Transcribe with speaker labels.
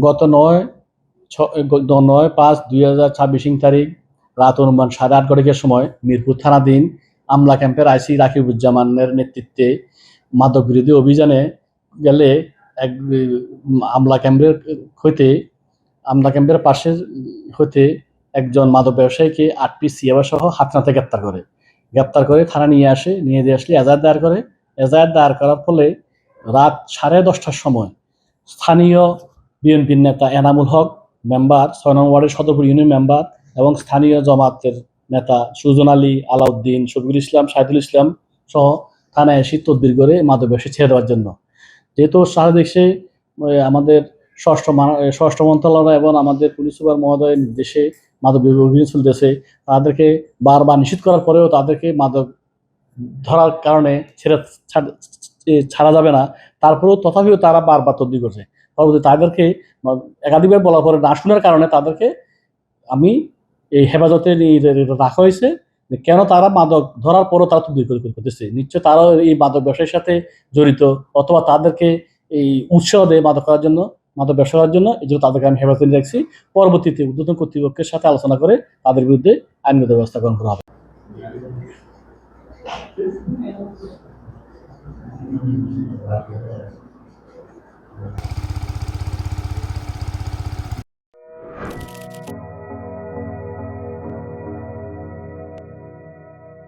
Speaker 1: গত 9/5/2026 তারিখ রাত অনুমান 8:30 সময় মিরপুর থানাধীন আমলা ক্যাম্পের আইসি রাকিবুজ্জামানের নেতৃত্বে মাদক বিরোধী অভিযানে গেলে এক আমলা ক্যাম্পের পাশে হতে একজন মাদক ব্যবসায়ীকে 8 পিস ইয়াবা সহ হাতনাতে গ্রেপ্তার করে থানা নিয়ে আসলে এজাহার দায়ের করে। এজাহার দায়ের করার ফলে রাত 10:30টার সময় স্থানীয় বিএনপির নেতা এনামুল হক মেম্বার, 6 নং ওয়ার্ডের সদরপুর ইউনিয়ন মেম্বার এবং স্থানীয় জামাতের নেতা সুজন আলী, আলাউদ্দিন, শফিকুল ইসলাম, শাহিদুল ইসলাম সহ থানায় এসে তদবির করে মাদক ব্যবসা ছেড়ে দেওয়ার জন্য। যেহেতু সারা দেশে আমাদের স্বরাষ্ট্র মন্ত্রণালয় এবং আমাদের পুলিশ সুপার মহোদয়ের নির্দেশে মাদক বিরোধী অভিযান চলতেছে, তাদেরকে বারবার নিষেধ করার পরেও তাদেরকে মাদক ধরার কারণে ছাড়া যাবে না। তারপরেও তথাপিও তারা বারবার তদবির করছে। পরবর্তী তাদেরকে একাধিকবার বলার পরে না শোনার কারণে তাদেরকে আমি এই হেফাজতে রাখা হয়েছে। কেন তারা মাদক ধরার পরও তারা তদবির করতেছে, নিশ্চয় তারাও এই মাদক ব্যবসার সাথে জড়িত, অথবা তাদেরকে এই উৎসাহ দেয় মাদক ব্যবসা করার জন্য। এই জন্য তাদেরকে আমি হেফাজতে রাখছি। পরবর্তীতে ঊর্ধ্বতন কর্তৃপক্ষের সাথে আলোচনা করে তাদের বিরুদ্ধে আইনগত ব্যবস্থা গ্রহণ করা হবে।